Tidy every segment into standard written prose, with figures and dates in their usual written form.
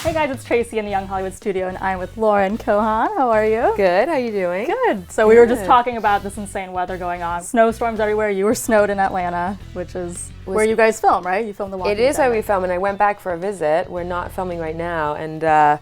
Hey guys, it's Tracy in the Young Hollywood studio, and I'm with Lauren Cohan. How are you? Good, how are you doing? Good. So we were just talking about this insane weather going on. Snowstorms everywhere. You were snowed in Atlanta, which is where you guys film, right? You filmed The Walking Dead. It is where we film, and I went back for a visit. We're not filming right now, and I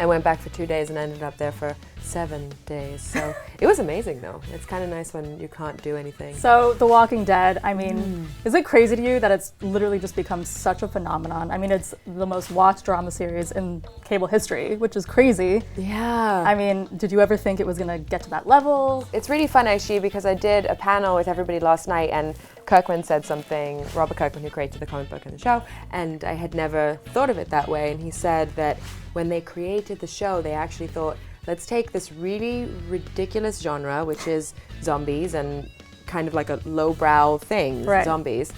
went back for 2 days and ended up there for 7 days. So it was amazing though. It's kind of nice when you can't do anything. So The Walking Dead, I mean, is it crazy to you that it's literally just become such a phenomenon? I mean, it's the most watched drama series in cable history, which is crazy. Yeah. I mean, did you ever think it was gonna get to that level? It's really fun actually because I did a panel with everybody last night and Kirkman said something, Robert Kirkman, who created the comic book and the show, and I had never thought of it that way, and he said that when they created the show, they actually thought, let's take this really ridiculous genre, which is zombies and kind of like a lowbrow thing, zombies,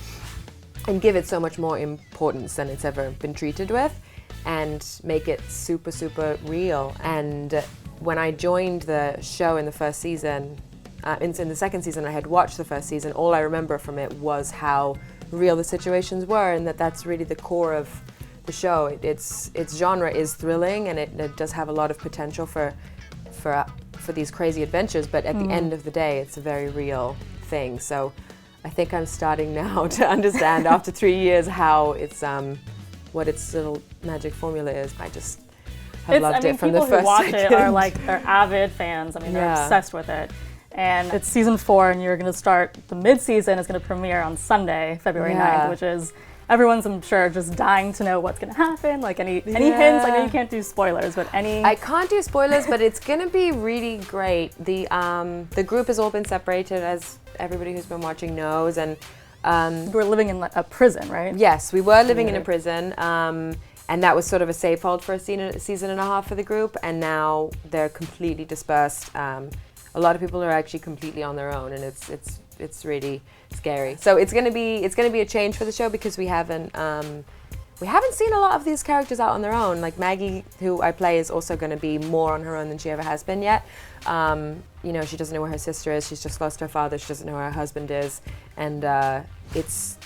and give it so much more importance than it's ever been treated with, and make it super, super real. And when I joined the show in the first season, in the second season, I had watched the first season, all I remember from it was how real the situations were, and that's really the core of the show. Its genre is thrilling, and it does have a lot of potential for these crazy adventures, but at the end of the day, it's a very real thing. So I think I'm starting now to understand after 3 years how it's what its little magic formula is. I just have loved it from the first people who watch second. it are like, they're avid fans. I mean, they're obsessed with it. And it's season 4, and you're going to start the mid-season. It's going to premiere on Sunday, February 9th, which is, everyone's, I'm sure, just dying to know what's going to happen. Like any hints? I know you can't do spoilers, but any... I can't do spoilers, but it's going to be really great. The group has all been separated, as everybody who's been watching knows, and we're living in a prison, right? Yes, we were living in a prison, and that was sort of a safe hold for a season and a half for the group, and now they're completely dispersed. A lot of people are actually completely on their own, and it's really scary. So it's gonna be a change for the show because we haven't seen a lot of these characters out on their own. Like Maggie, who I play, is also going to be more on her own than she ever has been yet. You know, she doesn't know where her sister is. She's just lost her father. She doesn't know where her husband is, and it's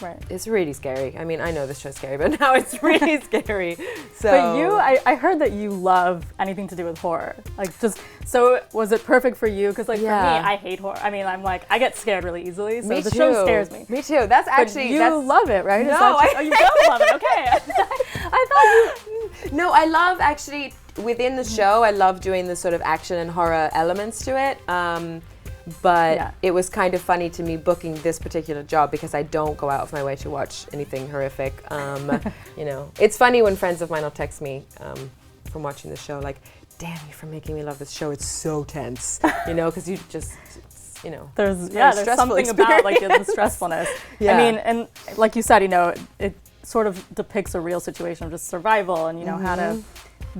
really scary. I mean, I know this show's scary, but now it's really scary. So, but you, I heard that you love anything to do with horror. Like, just, so was it perfect for you? Because like for me, I hate horror. I mean, I get scared really easily. So the show scares me. Me too. That's actually, but you love it, right? No, you don't love it. Okay. I thought you. No, I love actually within the show. I love doing the sort of action and horror elements to it. But it was kind of funny to me booking this particular job because I don't go out of my way to watch anything horrific. You know, it's funny when friends of mine will text me from watching the show, like, "Damn you for making me love this show. It's so tense," you know, because you just, you know, there's something about like the stressfulness. I mean, and like you said, you know, it sort of depicts a real situation of just survival and, you know, how to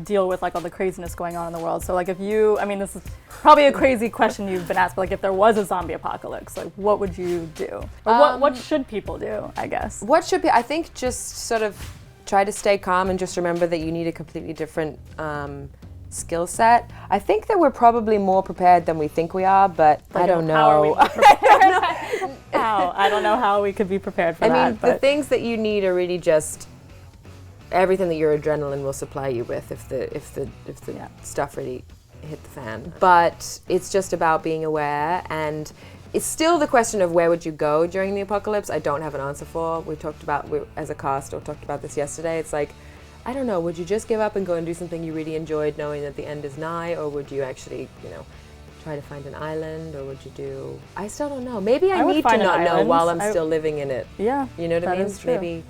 deal with like all the craziness going on in the world. So like if you, I mean, this is probably a crazy question you've been asked, but like if there was a zombie apocalypse, like what would you do? Or what should people do, I guess? What should be, I think just sort of try to stay calm and just remember that you need a completely different skill set. I think that we're probably more prepared than we think we are, but I don't know. How are we prepared? I don't know how we could be prepared for that. I mean, the things that you need are really just everything that your adrenaline will supply you with if the stuff really hit the fan. But it's just about being aware, and it's still the question of where would you go during the apocalypse. I don't have an answer for. We as a cast talked about this yesterday. It's like, I don't know, would you just give up and go and do something you really enjoyed knowing that the end is nigh, or would you actually, you know, try to find an island, or would you do, I still don't know. Maybe I need to not know while I'm still living in it. Yeah. You know what I mean? Maybe,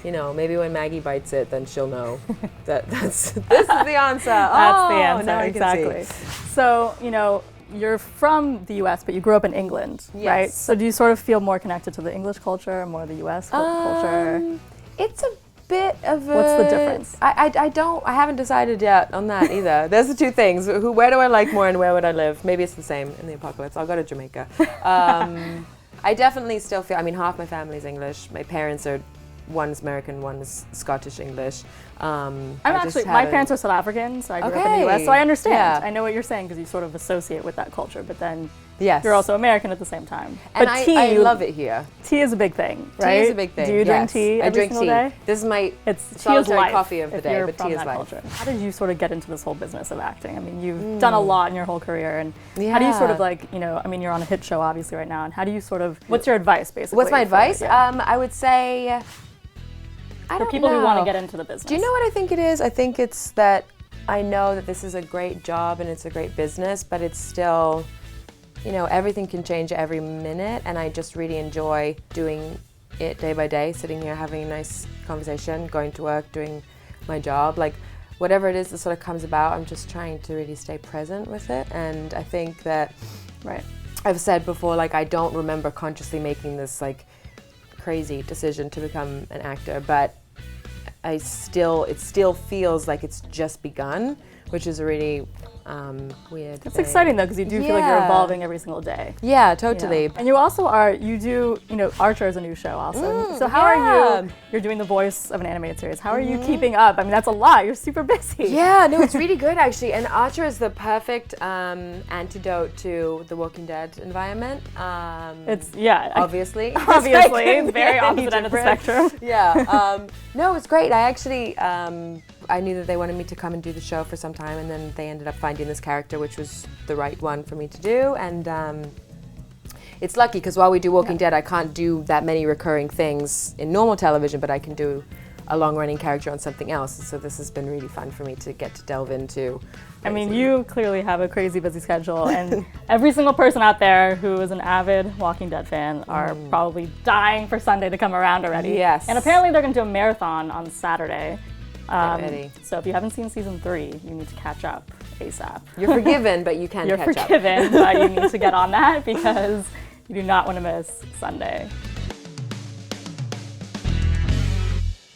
you know, maybe when Maggie bites it, then she'll know that this is the answer. That's the answer, now exactly. So, you know, you're from the US, but you grew up in England, right? So do you sort of feel more connected to the English culture or more the US culture? It's a bit of a... What's the difference? I haven't decided yet on that either. There's the two things. Where do I like more and where would I live? Maybe it's the same in the apocalypse. I'll go to Jamaica. I definitely still feel, I mean, half my family's English. My parents are, one's American, one's Scottish English. My parents are South African, so I grew up in the US, so I understand. I know what you're saying because you sort of associate with that culture, but then Yes. you're also American at the same time. And But tea, I love it here. tea is a big thing, right? Tea is a big thing. Do you drink yes. tea I every drink single tea. day? This is my It's tea is solitary life coffee of the if day, you're but from tea is that life. culture. How did you sort of get into this whole business of acting? I mean, you've done a lot in your whole career, and how do you sort of like, you know, I mean, you're on a hit show obviously right now, and how do you sort of, what's your advice basically? What's my advice? Yeah. I would say, For people who want to get into the business. Do you know what I think it is? I think it's that I know that this is a great job and it's a great business, but it's still, you know, everything can change every minute, and I just really enjoy doing it day by day, sitting here having a nice conversation, going to work, doing my job. Like, whatever it is that sort of comes about, I'm just trying to really stay present with it. And I think that, I've said before, like, I don't remember consciously making this like crazy decision to become an actor, but it still feels like it's just begun, which is a really weird It's thing. exciting though, because you do feel like you're evolving every single day. Yeah, totally. Yeah. And you also you do, you know, Archer is a new show also. So how are you're doing the voice of an animated series. How are you keeping up? I mean, that's a lot. You're super busy. Yeah, no, it's really good actually. And Archer is the perfect antidote to the Walking Dead environment. It's, obviously. Obviously, very opposite end of the spectrum. Yeah, no, it's great. I actually, I knew that they wanted me to come and do the show for some time, and then they ended up finding this character, which was the right one for me to do. And it's lucky because while we do Walking Dead, I can't do that many recurring things in normal television, but I can do a long-running character on something else. So this has been really fun for me to get to delve into. I mean, you clearly have a crazy busy schedule, and every single person out there who is an avid Walking Dead fan are probably dying for Sunday to come around already. Yes. And apparently they're going to do a marathon on Saturday. Ready. So if you haven't seen season 3, you need to catch up ASAP. You're forgiven, but you can catch up. You're forgiven, but you need to get on that because you do not want to miss Sunday.